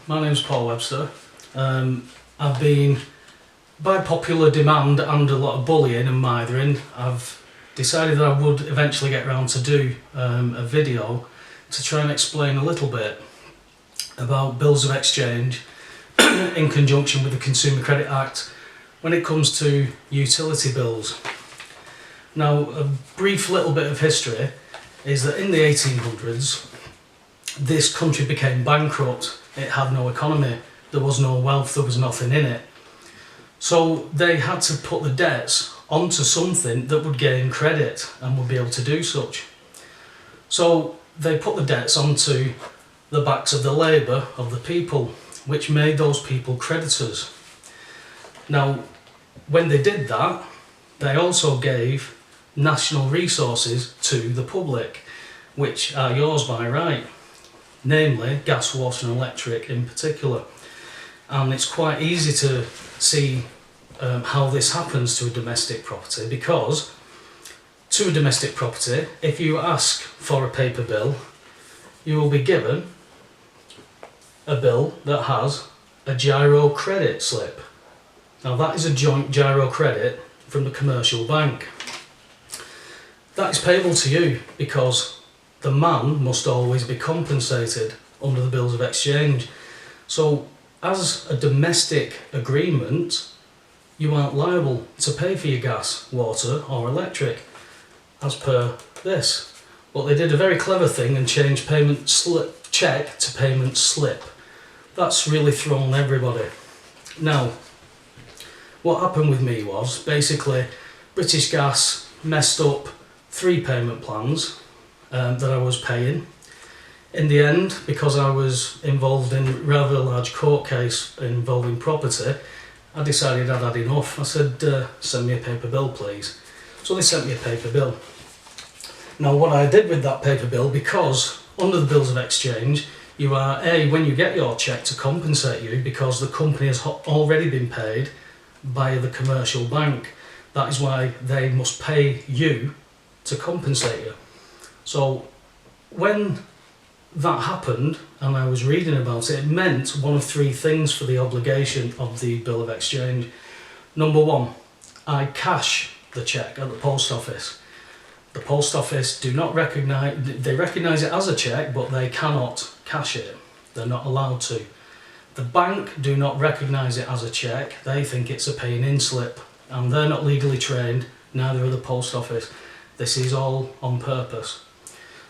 my name's Paul Webster. I've been, by popular demand and a lot of bullying and mithering, I've decided that I would eventually get round to do a video to try and explain a little bit about bills of exchange in conjunction with the Consumer Credit Act when it comes to utility bills. Now, a brief little bit of history is that in the 1800s this country became bankrupt. It had no economy, there was no wealth, there was nothing in it. So they had to put the debts onto something that would gain credit and would be able to do such. So they put the debts onto the backs of the labour of the people, which made those people creditors. Now, when they did that, they also gave national resources to the public, which are yours by right, namely gas, water and electric in particular. And it's quite easy to see how this happens to a domestic property, because to a domestic property, if you ask for a paper bill, you will be given a bill that has a giro credit slip. Now that is a joint giro credit from the commercial bank. That is payable to you because the man must always be compensated under the bills of exchange. So as a domestic agreement, you aren't liable to pay for your gas, water or electric as per this. But they did a very clever thing and changed payment slip check to payment slip. That's really thrown everybody. Now, what happened with me was basically British Gas messed up 3 payment plans that I was paying. In the end, because I was involved in rather a large court case involving property, I decided I'd had enough. I said, send me a paper bill please. So they sent me a paper bill. Now what I did with that paper bill, because under the bills of exchange you are when you get your cheque to compensate you because the company has already been paid by the commercial bank. That is why they must pay you to compensate you. So when that happened and I was reading about it, it meant one of 3 things for the obligation of the bill of exchange. Number 1, I cash the cheque at the post office. The post office do not recognise, they recognise it as a cheque, but they cannot cash it. They're not allowed to. The bank do not recognise it as a cheque, they think it's a paying-in slip, and they're not legally trained, neither are the post office. This is all on purpose.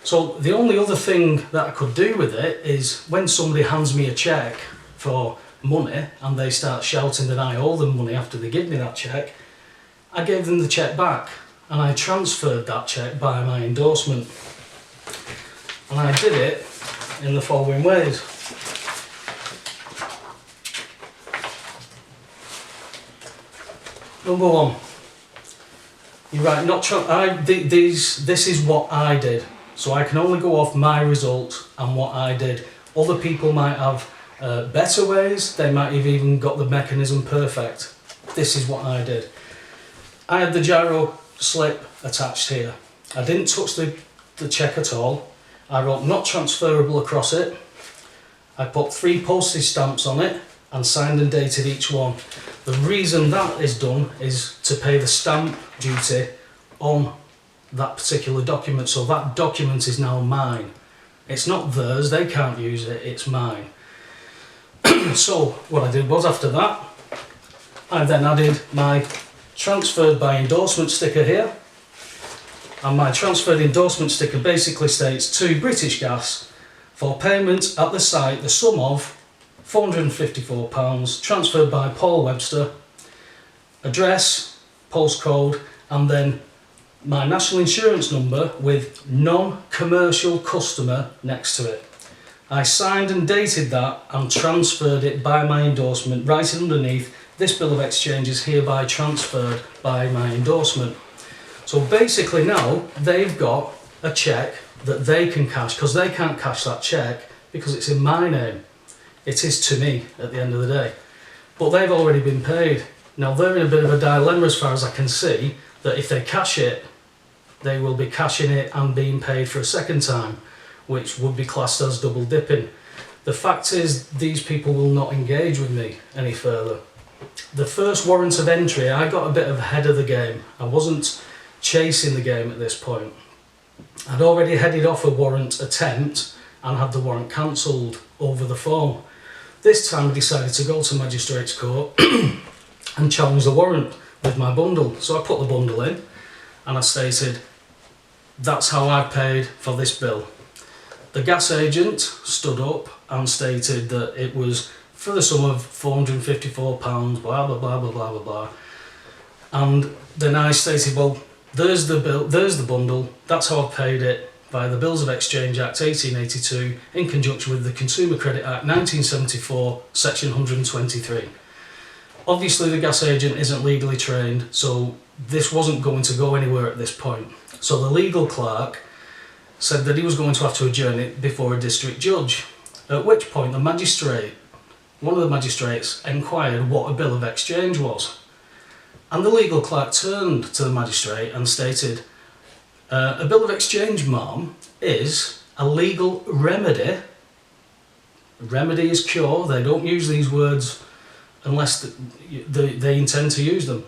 So the only other thing that I could do with it is when somebody hands me a cheque for money and they start shouting that I owe them money after they give me that cheque, I gave them the cheque back and I transferred that cheque by my endorsement. And I did it in the following ways. Number 1, you're right, this is what I did. So I can only go off my result and what I did. Other people might have better ways, they might have even got the mechanism perfect. This is what I did. I had the giro slip attached here. I didn't touch the cheque at all. I wrote not transferable across it. I put 3 postage stamps on it and signed and dated each one. The reason that is done is to pay the stamp duty on that particular document, so that document is now mine. It's not theirs, they can't use it, it's mine. So what I did was, after that, I then added my transferred by endorsement sticker here, and my transferred endorsement sticker basically states to British Gas for payment at the site the sum of £454 transferred by Paul Webster, address, postcode, and then my national insurance number with non-commercial customer next to it. I signed and dated that and transferred it by my endorsement, writing underneath, this bill of exchange is hereby transferred by my endorsement. So basically now they've got a cheque that they can cash, because they can't cash that cheque because it's in my name. It is to me at the end of the day. But they've already been paid. Now they're in a bit of a dilemma as far as I can see, that if they cash it, they will be cashing it and being paid for a second time, which would be classed as double dipping. The fact is, these people will not engage with me any further. The first warrant of entry, I got a bit ahead of the game. I wasn't chasing the game at this point. I'd already headed off a warrant attempt and had the warrant cancelled over the phone. This time I decided to go to Magistrates Court and challenge the warrant with my bundle. So I put the bundle in and I stated, that's how I paid for this bill. The gas agent stood up and stated that it was for the sum of £454, blah blah blah blah blah blah blah. And then I stated, well, there's the bill, there's the bundle, that's how I paid it via the Bills of Exchange Act 1882 in conjunction with the Consumer Credit Act 1974, section 123. Obviously the gas agent isn't legally trained, so this wasn't going to go anywhere at this point. So the legal clerk said that he was going to have to adjourn it before a district judge, at which point the magistrate, one of the magistrates, inquired what a bill of exchange was. And the legal clerk turned to the magistrate and stated, a bill of exchange, ma'am, is a legal remedy. Remedy is cure. They don't use these words unless they intend to use them.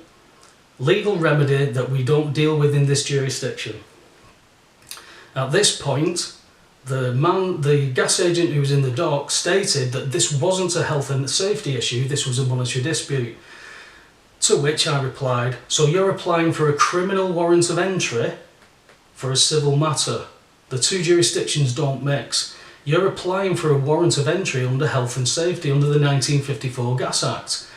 Legal remedy that we don't deal with in this jurisdiction. At this point, the gas agent who was in the dock stated that this wasn't a health and safety issue, this was a monetary dispute. To which I replied, so you're applying for a criminal warrant of entry for a civil matter. The two jurisdictions don't mix. You're applying for a warrant of entry under health and safety under the 1954 Gas Act.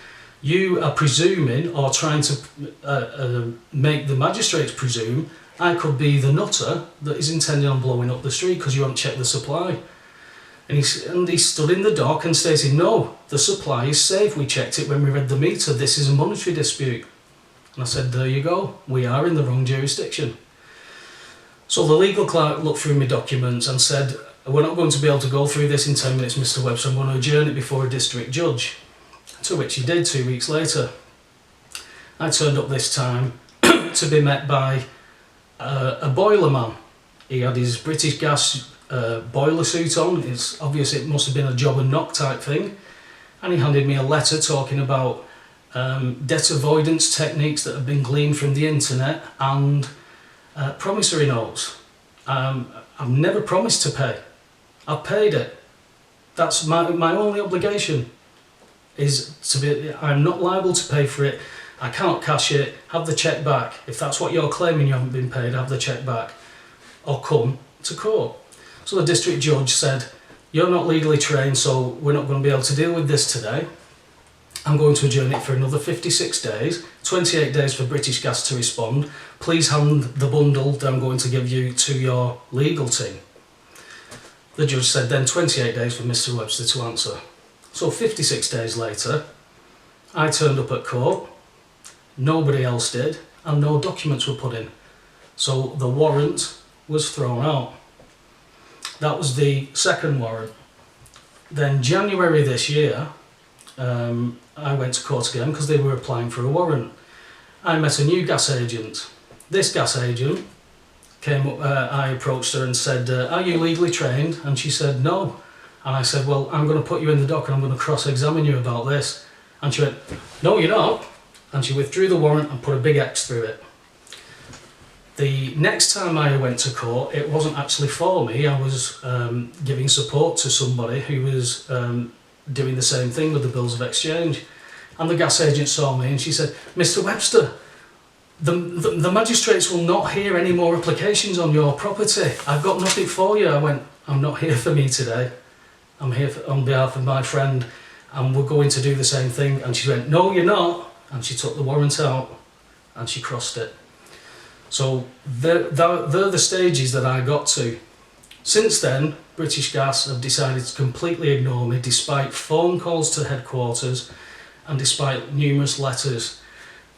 You are presuming, or trying to make the magistrates presume, I could be the nutter that is intending on blowing up the street because you haven't checked the supply. And he stood in the dock and stated, no, the supply is safe, we checked it when we read the meter, this is a monetary dispute. And I said, there you go, we are in the wrong jurisdiction. So the legal clerk looked through my documents and said, we're not going to be able to go through this in 10 minutes, Mr. Webster, I'm going to adjourn it before a district judge. To which he did 2 weeks later. I turned up this time to be met by a boiler man. He had his British Gas boiler suit on. It's obvious it must have been a job and knock type thing. And he handed me a letter talking about debt avoidance techniques that have been gleaned from the internet and promissory notes. I've never promised to pay. I've paid it. That's my only obligation, is to be, I'm not liable to pay for it. I can't cash it, have the cheque back. If that's what you're claiming, you haven't been paid, have the cheque back. Or come to court. So the district judge said, you're not legally trained, so we're not going to be able to deal with this today. I'm going to adjourn it for another 56 days, 28 days for British Gas to respond. Please hand the bundle that I'm going to give you to your legal team. The judge said then 28 days for Mr. Webster to answer. So 56 days later, I turned up at court, nobody else did, and no documents were put in. So the warrant was thrown out. That was the second warrant. Then January this year, I went to court again because they were applying for a warrant. I met a new gas agent. This gas agent came up, I approached her and said, are you legally trained? And she said, no. And I said, well, I'm going to put you in the dock and I'm going to cross-examine you about this. And she went, no, you're not. And she withdrew the warrant and put a big X through it. The next time I went to court, it wasn't actually for me. I was giving support to somebody who was doing the same thing with the Bills of Exchange. And the gas agent saw me and she said, Mr. Webster, the magistrates will not hear any more applications on your property. I've got nothing for you. I went, I'm not here for me today. I'm here on behalf of my friend and we're going to do the same thing. And she went, no, you're not. And she took the warrant out and she crossed it. So they're the stages that I got to. Since then, British Gas have decided to completely ignore me despite phone calls to headquarters and despite numerous letters.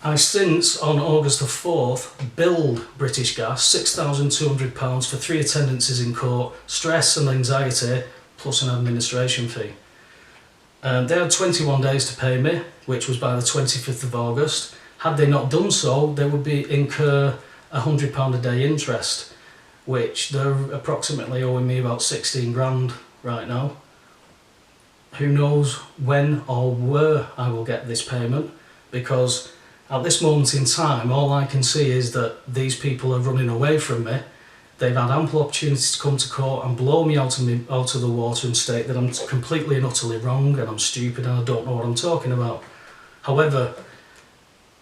I since, on August the 4th, billed British Gas £6,200 for 3 attendances in court, stress and anxiety, plus an administration fee. They had 21 days to pay me, which was by the 25th of August. Had they not done so, they would incur £100 a day interest, which they're approximately owing me about 16 grand right now. who knows when or where I will get this payment, because at this moment in time all I can see is that these people are running away from me. They've had ample opportunities to come to court and blow me out of the water and state that I'm completely and utterly wrong and I'm stupid and I don't know what I'm talking about. However,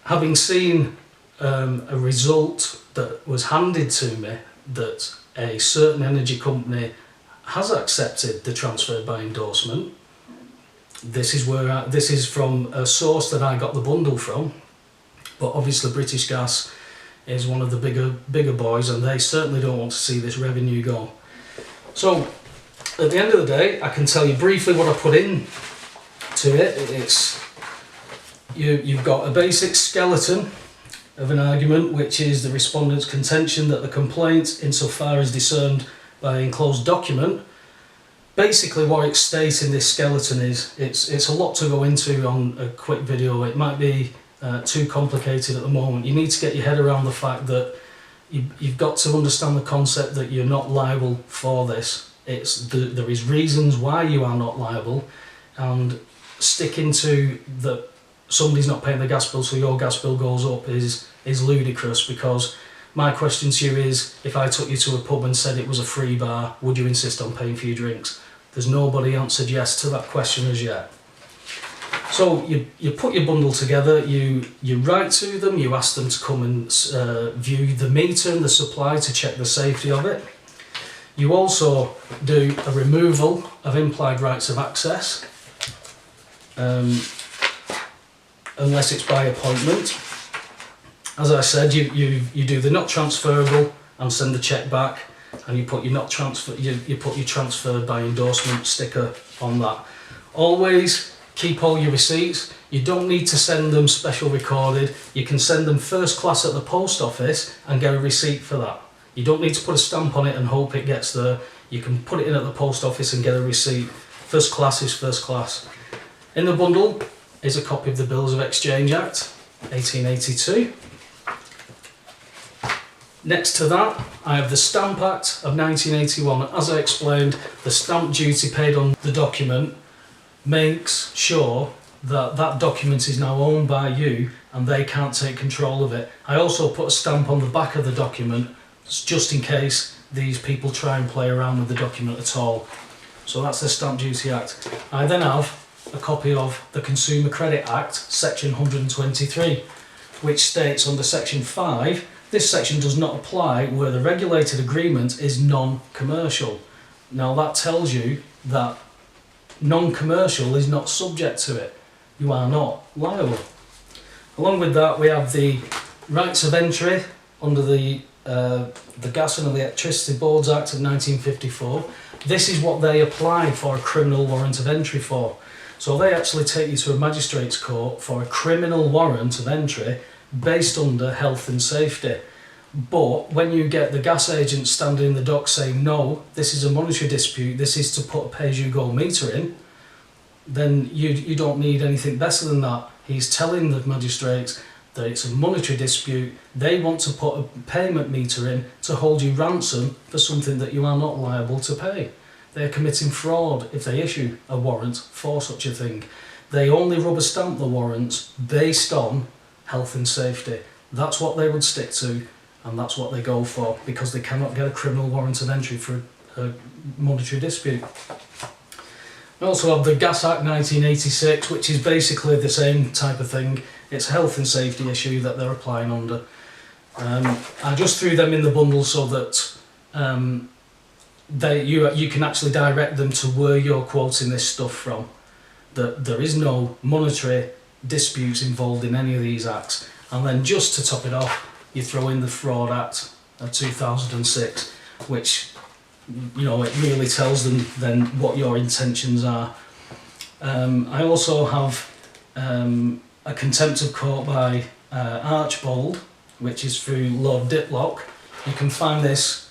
having seen a result that was handed to me, that a certain energy company has accepted the transfer by endorsement. This is from a source that I got the bundle from, but obviously British Gas is one of the bigger boys, and they certainly don't want to see this revenue go. So at the end of the day, I can tell you briefly what I put in to it. It's you've got a basic skeleton of an argument, which is the respondent's contention that the complaint, insofar as discerned by the enclosed document, basically what it's stating, this skeleton is, it's a lot to go into on a quick video. It might be too complicated at the moment. You need to get your head around the fact that you've got to understand the concept that you're not liable for this. There is reasons why you are not liable, and sticking to that somebody's not paying the gas bill so your gas bill goes up is ludicrous. Because my question to you is, if I took you to a pub and said it was a free bar, would you insist on paying for your drinks? There's nobody answered yes to that question as yet. So you put your bundle together, you write to them, you ask them to come and view the meter and the supply to check the safety of it. You also do a removal of implied rights of access, unless it's by appointment. As I said, you do the not transferable and send the cheque back, and you put your not transfer you put your transferred by endorsement sticker on that. Always keep all your receipts. You don't need to send them special recorded. You can send them first class at the post office and get a receipt for that. You don't need to put a stamp on it and hope it gets there. You can put it in at the post office and get a receipt. First class is first class. In the bundle is a copy of the Bills of Exchange Act 1882. Next to that, I have the Stamp Act of 1981. As I explained, the stamp duty paid on the document makes sure that that document is now owned by you and they can't take control of it. I also put a stamp on the back of the document just in case these people try and play around with the document at all. So that's the Stamp Duty Act. I then have a copy of the Consumer Credit Act, section 123, which states under section 5, this section does not apply where the regulated agreement is non-commercial. Now that tells you that non-commercial is not subject to it. You are not liable. Along with that, we have the rights of entry under the Gas and Electricity Boards Act of 1954. This is what they apply for a criminal warrant of entry for. So they actually take you to a magistrate's court for a criminal warrant of entry based under health and safety. But when you get the gas agent standing in the dock saying, no, this is a monetary dispute, this is to put a pay-as-you-go meter in, then you don't need anything better than that. He's telling the magistrates that it's a monetary dispute. They want to put a payment meter in to hold you ransom for something that you are not liable to pay. They're committing fraud if they issue a warrant for such a thing. They only rubber stamp the warrants based on health and safety. That's what they would stick to, and that's what they go for, because they cannot get a criminal warrant of entry for a monetary dispute. We also have the Gas Act 1986, which is basically the same type of thing. It's a health and safety issue that they're applying under. I just threw them in the bundle so that you can actually direct them to where you're quoting this stuff from. That there is no monetary disputes involved in any of these acts. And then just to top it off, you throw in the Fraud Act of 2006, which, you know, it really tells them then what your intentions are. I also have a contempt of court by Archbold, which is through Lord Diplock. You can find this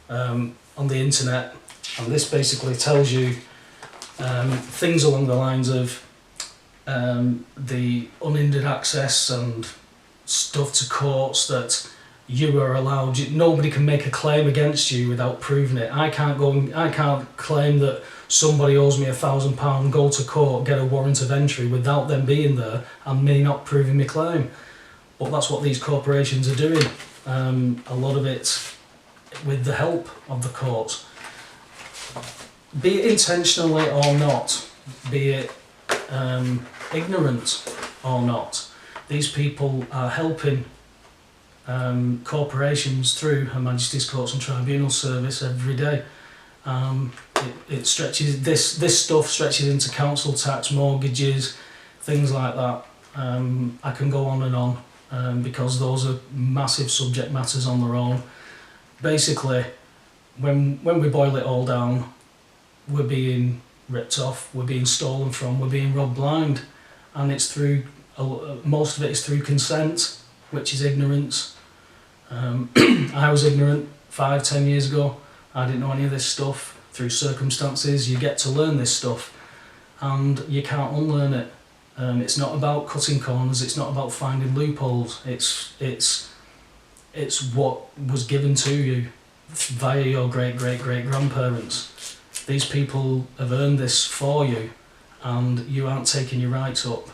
on the internet, and this basically tells you things along the lines of the unhindered access and stuff to courts that you are allowed. Nobody can make a claim against you without proving it. I can't claim that somebody owes me £1,000, go to court, get a warrant of entry without them being there and me not proving my claim. But that's what these corporations are doing. A lot of it with the help of the courts. Be it intentionally or not, be it ignorant or not, these people are helping corporations through Her Majesty's Courts and Tribunal Service every day. It stretches, this stuff stretches into council tax, mortgages, things like that. I can go on and on because those are massive subject matters on their own. Basically, when we boil it all down, we're being ripped off, we're being stolen from, we're being robbed blind, and it's through, most of it is through consent, which is ignorance. I was ignorant 5-10 years ago. I didn't know any of this stuff. Through circumstances you get to learn this stuff and you can't unlearn it. It's not about cutting corners, it's not about finding loopholes, it's what was given to you via your great-great-great-grandparents. These people have earned this for you and you aren't taking your rights up.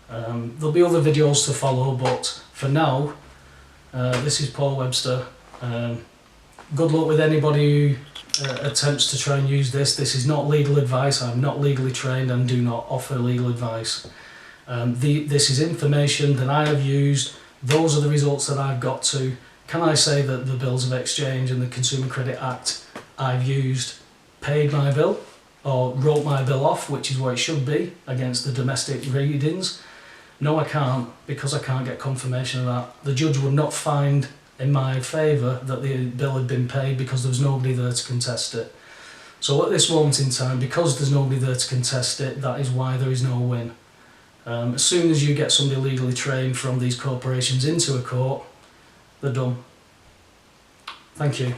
There'll be other videos to follow, but for now, this is Paul Webster. Good luck with anybody who attempts to try and use this. This is not legal advice. I'm not legally trained and do not offer legal advice. This is information that I have used. Those are the results that I've got to. Can I say that the Bills of Exchange and the Consumer Credit Act I've used paid my bill or wrote my bill off, which is what it should be, against the domestic readings? No, I can't, because I can't get confirmation of that. The judge would not find in my favour that the bill had been paid because there was nobody there to contest it. So at this moment in time, because there's nobody there to contest it, that is why there is no win. As soon as you get somebody legally trained from these corporations into a court, they're done. Thank you.